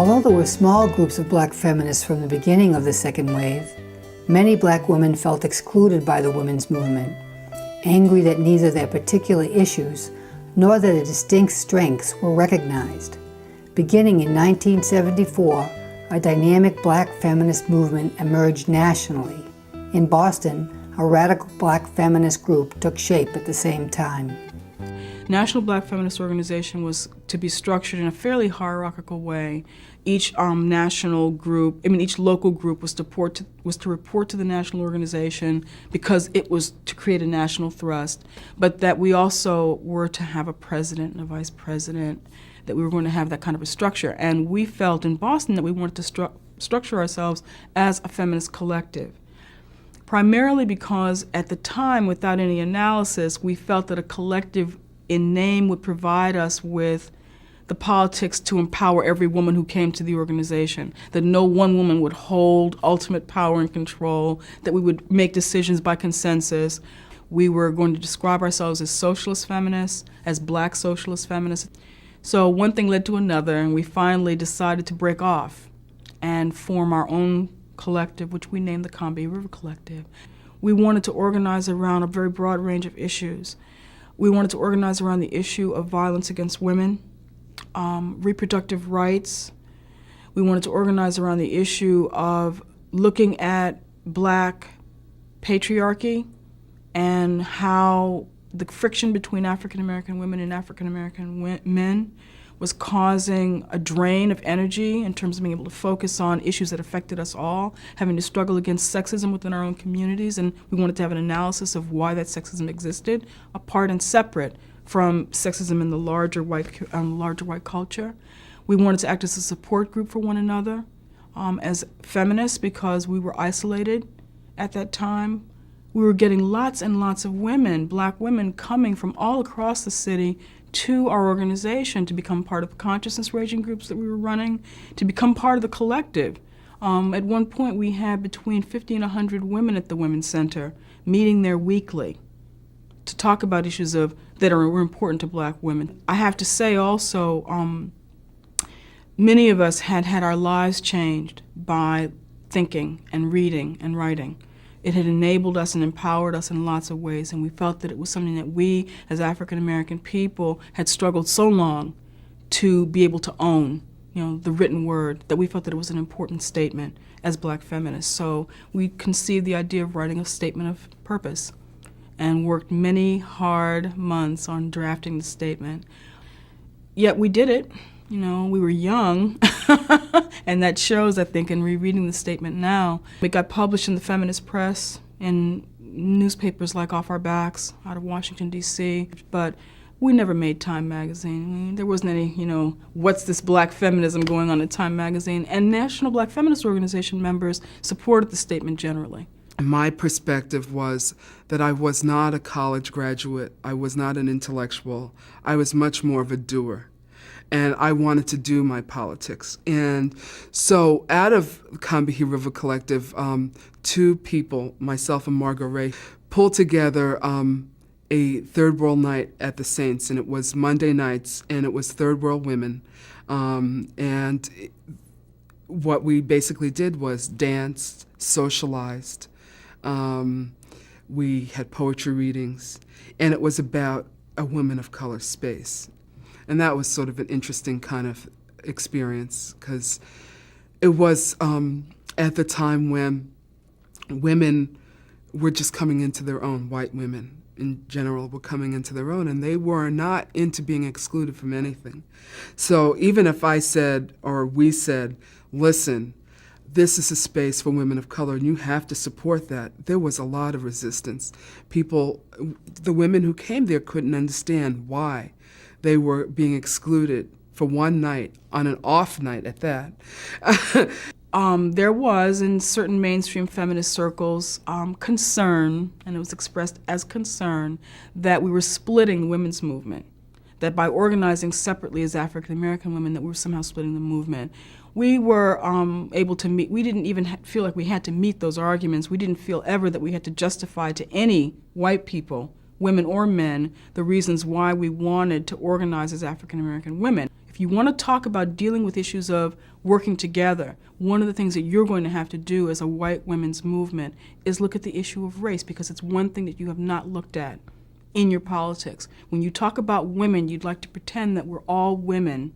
Although there were small groups of black feminists from the beginning of the second wave, many black women felt excluded by the women's movement, angry that neither their particular issues nor their distinct strengths were recognized. Beginning in 1974, a dynamic black feminist movement emerged nationally. In Boston, a radical black feminist group took shape at the same time. National Black Feminist Organization was to be structured in a fairly hierarchical way. Each national group, each local group was to report to the national organization because it was to create a national thrust, but that we also were to have a president and a vice president, that we were going to have that kind of a structure. And we felt in Boston that we wanted to structure ourselves as a feminist collective. Primarily because at the time, without any analysis, we felt that a collective in name would provide us with the politics to empower every woman who came to the organization, that no one woman would hold ultimate power and control, that we would make decisions by consensus. We were going to describe ourselves as socialist feminists, as black socialist feminists. So one thing led to another, and we finally decided to break off and form our own collective, which we named the Combahee River Collective. We wanted to organize around a very broad range of issues. We wanted to organize around the issue of violence against women, reproductive rights. We wanted to organize around the issue of looking at black patriarchy and how the friction between African American women and African American men was causing a drain of energy in terms of being able to focus on issues that affected us all, having to struggle against sexism within our own communities, and we wanted to have an analysis of why that sexism existed, apart and separate from sexism in the larger white culture. We wanted to act as a support group for one another as feminists because we were isolated at that time. We were getting lots and lots of women, black women, coming from all across the city to our organization to become part of consciousness raising groups that we were running, to become part of the collective. At one point, we had between 50 and 100 women at the Women's Center meeting there weekly to talk about issues that were important to black women. I have to say also, many of us had our lives changed by thinking and reading and writing. It had enabled us and empowered us in lots of ways, and we felt that it was something that we, as African American people, had struggled so long to be able to own, the written word, that we felt that it was an important statement as black feminists. So we conceived the idea of writing a statement of purpose and worked many hard months on drafting the statement. Yet we did it. We were young, and that shows, I think, in rereading the statement now. It got published in the feminist press, in newspapers like Off Our Backs out of Washington, D.C., but we never made Time magazine. There wasn't any, what's this black feminism going on in Time magazine? And National Black Feminist Organization members supported the statement generally. My perspective was that I was not a college graduate. I was not an intellectual. I was much more of a doer. And I wanted to do my politics. And so out of Combahee River Collective, two people, myself and Margot Ray, pulled together a Third World Night at the Saints, and it was Monday nights, and it was Third World Women. What we basically did was danced, socialized. We had poetry readings, and it was about a women of color space. And that was sort of an interesting kind of experience because it was at the time when women were just coming into their own, white women in general were coming into their own, and they were not into being excluded from anything. So even if I said, or we said, listen, this is a space for women of color and you have to support that, there was a lot of resistance. The women who came there couldn't understand why they were being excluded for one night, on an off night at that. There was, in certain mainstream feminist circles, concern, and it was expressed as concern, that we were splitting the women's movement, that by organizing separately as African American women, that we were somehow splitting the movement. We were able to meet, we didn't even feel like we had to meet those arguments. We didn't feel ever that we had to justify to any white people women or men, the reasons why we wanted to organize as African American women. If you want to talk about dealing with issues of working together, one of the things that you're going to have to do as a white women's movement is look at the issue of race, because it's one thing that you have not looked at in your politics. When you talk about women, you'd like to pretend that we're all women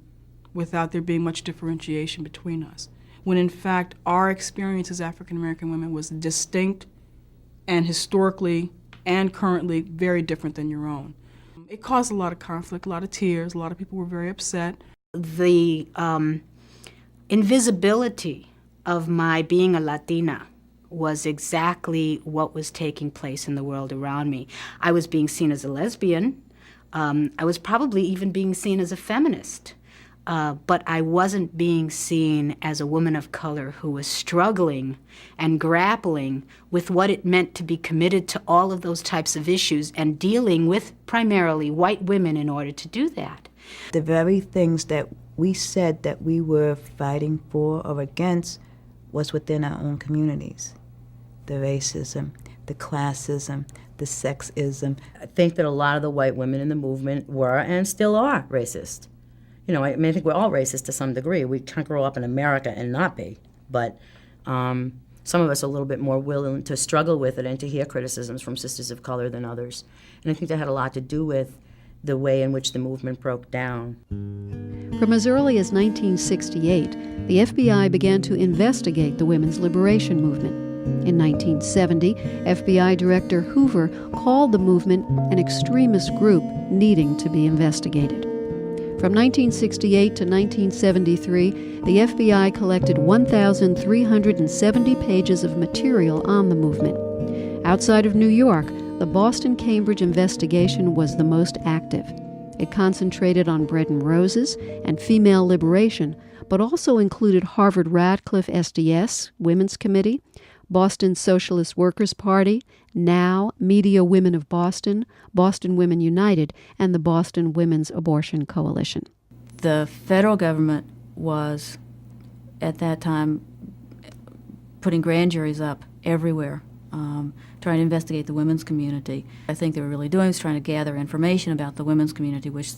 without there being much differentiation between us, when in fact our experience as African American women was distinct and historically and currently very different than your own. It caused a lot of conflict, a lot of tears, a lot of people were very upset. The invisibility of my being a Latina was exactly what was taking place in the world around me. I was being seen as a lesbian. I was probably even being seen as a feminist. But I wasn't being seen as a woman of color who was struggling and grappling with what it meant to be committed to all of those types of issues and dealing with primarily white women in order to do that. The very things that we said that we were fighting for or against was within our own communities. The racism, the classism, the sexism. I think that a lot of the white women in the movement were and still are racist. You know, I mean, I think we're all racist to some degree. We can't grow up in America and not be. But some of us are a little bit more willing to struggle with it and to hear criticisms from sisters of color than others. And I think that had a lot to do with the way in which the movement broke down. From as early as 1968, the FBI began to investigate the women's liberation movement. In 1970, FBI Director Hoover called the movement an extremist group needing to be investigated. From 1968 to 1973, the FBI collected 1,370 pages of material on the movement. Outside of New York, the Boston-Cambridge investigation was the most active. It concentrated on bread and roses and female liberation, but also included Harvard-Radcliffe SDS, Women's Committee, Boston Socialist Workers' Party, NOW, Media Women of Boston, Boston Women United, and the Boston Women's Abortion Coalition. The federal government was, at that time, putting grand juries up everywhere, trying to investigate the women's community. I think they were really doing was trying to gather information about the women's community, which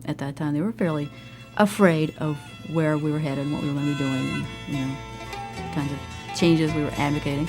at that time they were fairly afraid of where we were headed and what we were going to be doing, and the kinds of changes we were advocating.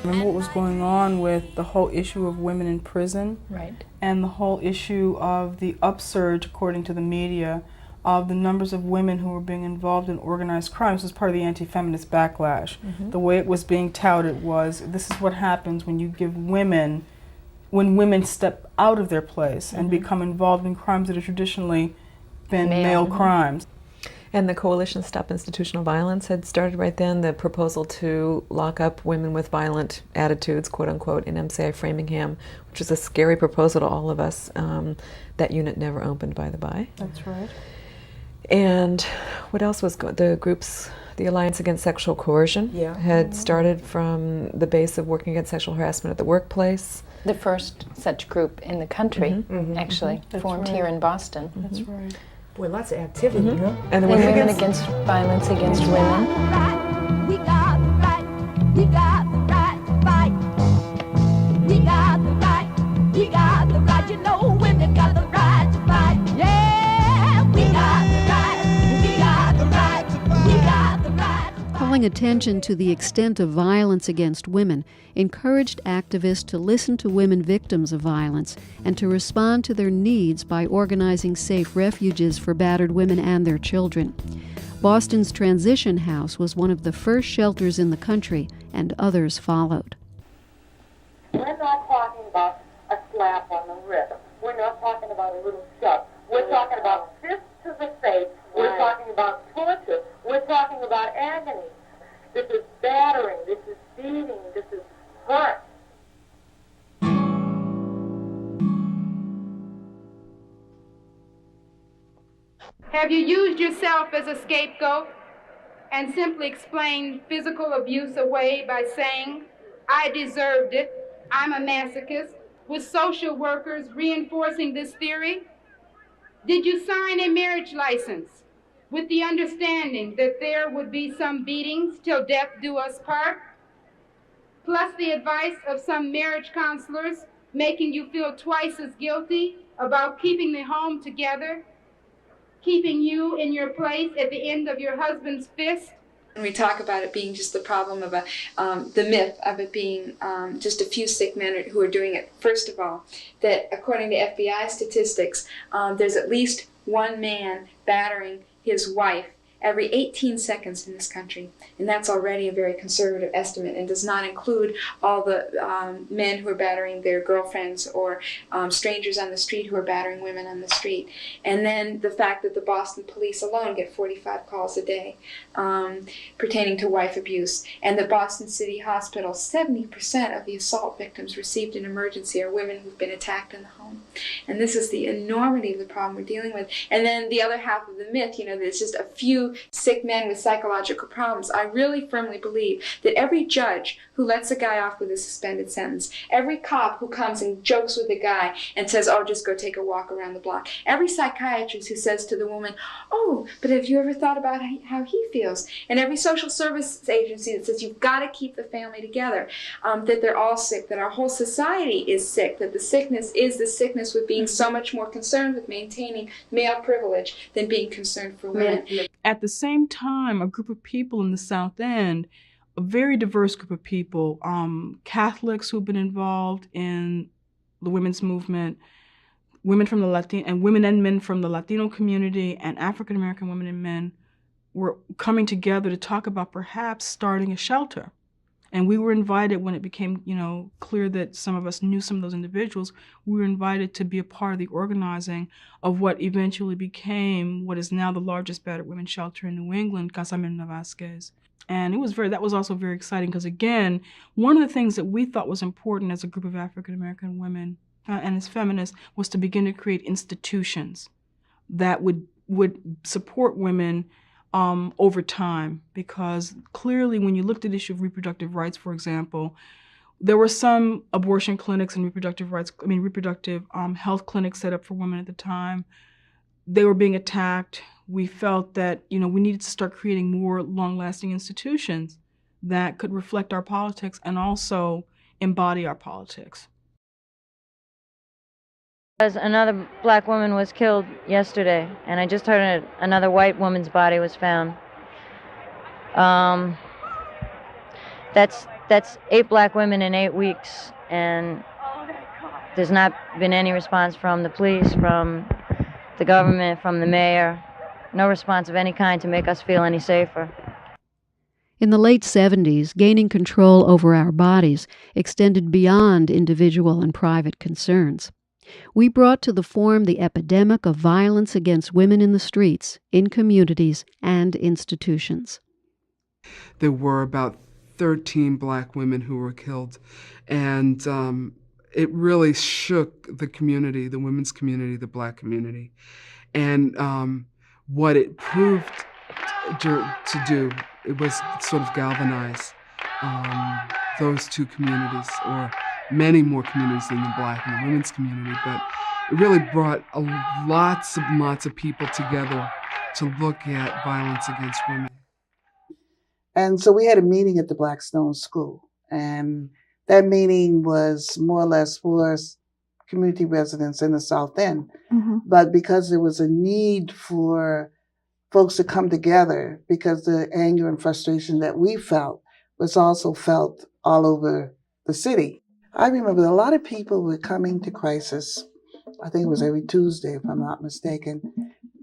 Remember what was going on with the whole issue of women in prison? Right. And the whole issue of the upsurge, according to the media, of the numbers of women who were being involved in organized crimes as part of the anti-feminist backlash. Mm-hmm. The way it was being touted was, this is what happens when you give women, when women step out of their place and become involved in crimes that have traditionally been male crimes. And the Coalition to Stop Institutional Violence had started right then, the proposal to lock up women with violent attitudes, quote unquote, in MCI Framingham, which was a scary proposal to all of us. That unit never opened, by the by. That's right. And what else was the groups? The Alliance Against Sexual Coercion had started from the base of working against sexual harassment at the workplace. The first such group in the country, actually, formed here in Boston. That's right. Boy, lots of activity, you know? And the Women Against Violence Against Women. We got the right, we got the right to fight. We got the right, we got the right, you know women got the right to fight. Yeah, we got the right, we got the right, we got the right. Calling attention to the extent of violence against women encouraged activists to listen to women victims of violence and to respond to their needs by organizing safe refuges for battered women and their children. Boston's Transition House was one of the first shelters in the country, and others followed. We're not talking about a slap on the wrist. We're not talking about a little shove. We're talking about fists to the face. We're talking about torture. We're talking about agony. This is battering. This is beating. This is hurt. Have you used yourself as a scapegoat and simply explained physical abuse away by saying, I deserved it, I'm a masochist, with social workers reinforcing this theory? Did you sign a marriage license with the understanding that there would be some beatings till death do us part, plus the advice of some marriage counselors making you feel twice as guilty about keeping the home together, keeping you in your place at the end of your husband's fist? When we talk about it being just the problem of the myth of it being just a few sick men who are doing it, first of all, that according to FBI statistics, there's at least one man battering his wife every 18 seconds in this country. And that's already a very conservative estimate and does not include all the men who are battering their girlfriends or strangers on the street who are battering women on the street. And then the fact that the Boston police alone get 45 calls a day pertaining to wife abuse. And the Boston City Hospital, 70% of the assault victims received in emergency are women who've been attacked in the home. And this is the enormity of the problem we're dealing with. And then the other half of the myth, that it's just a few sick men with psychological problems. I really firmly believe that every judge who lets a guy off with a suspended sentence, every cop who comes and jokes with a guy and says, oh, just go take a walk around the block, every psychiatrist who says to the woman, oh, but have you ever thought about how he feels? And every social service agency that says you've got to keep the family together, that they're all sick, that our whole society is sick, that the sickness is the sickness with being so much more concerned with maintaining male privilege than being concerned for women. At the same time, a group of people in the South End, a very diverse group of people, Catholics who've been involved in the women's movement, women from the Latino and women and men from the Latino community, and African American women and men were coming together to talk about perhaps starting a shelter. And we were invited when it became, clear that some of us knew some of those individuals. We were invited to be a part of the organizing of what eventually became what is now the largest battered women's shelter in New England, Casa Mirna Vázquez. And that was also very exciting because, again, one of the things that we thought was important as a group of African American women and as feminists was to begin to create institutions that would support women over time, because clearly when you looked at the issue of reproductive rights, for example, there were some abortion clinics and reproductive health clinics set up for women at the time. They were being attacked. We felt that, we needed to start creating more long-lasting institutions that could reflect our politics and also embody our politics. Another black woman was killed yesterday, and I just heard another white woman's body was found. That's 8 black women in 8 weeks, and there's not been any response from the police, from the government, from the mayor. No response of any kind to make us feel any safer. In the late 70s, gaining control over our bodies extended beyond individual and private concerns. We brought to the fore the epidemic of violence against women in the streets, in communities, and institutions. There were about 13 black women who were killed, and it really shook the community, the women's community, the black community. And what it proved to do, it was sort of galvanize those two communities, or many more communities than the black and the women's community, but it really brought lots of people together to look at violence against women. And so we had a meeting at the Blackstone School, and that meeting was more or less for community residents in the South End. Mm-hmm. But because there was a need for folks to come together, because the anger and frustration that we felt was also felt all over the city. I remember a lot of people were coming to Crisis, I think it was every Tuesday, if I'm not mistaken,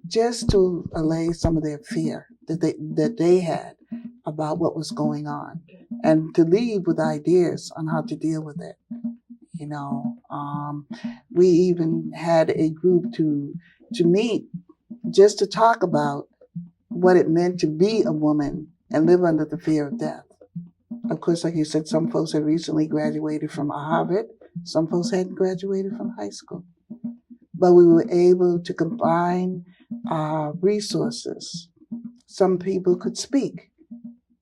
just to allay some of their fear that they had about what was going on, and to leave with ideas on how to deal with it. We even had a group to meet just to talk about what it meant to be a woman and live under the fear of death. Of course, like you said, some folks had recently graduated from Harvard. Some folks hadn't graduated from high school. But we were able to combine resources. Some people could speak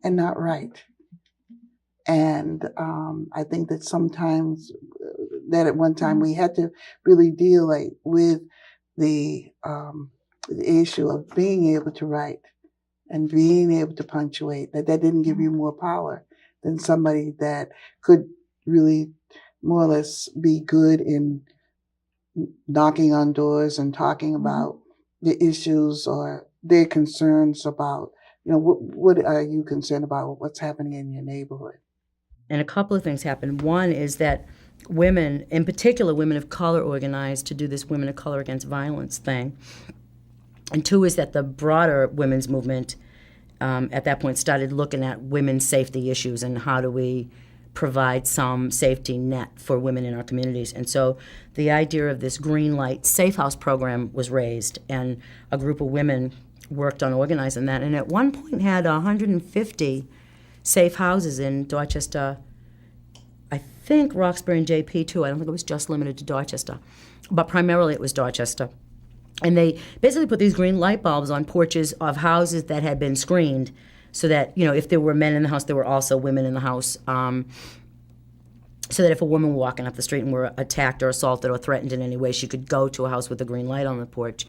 and not write. And I think that sometimes, that at one time we had to really deal with the issue of being able to write and being able to punctuate, that didn't give you more power than somebody that could really more or less be good in knocking on doors and talking about the issues or their concerns about, what are you concerned about, what's happening in your neighborhood. And a couple of things happened. One is that women, in particular women of color, organized to do this Women of Color Against Violence thing. And two is that the broader women's movement at that point started looking at women's safety issues and how do we provide some safety net for women in our communities. And so the idea of this Green Light Safe House program was raised, and a group of women worked on organizing that, and at one point had 150 safe houses in Dorchester, I think Roxbury and JP too. I don't think it was just limited to Dorchester, but primarily it was Dorchester. And they basically put these green light bulbs on porches of houses that had been screened so that, if there were men in the house, there were also women in the house. So that if a woman were walking up the street and were attacked or assaulted or threatened in any way, she could go to a house with a green light on the porch.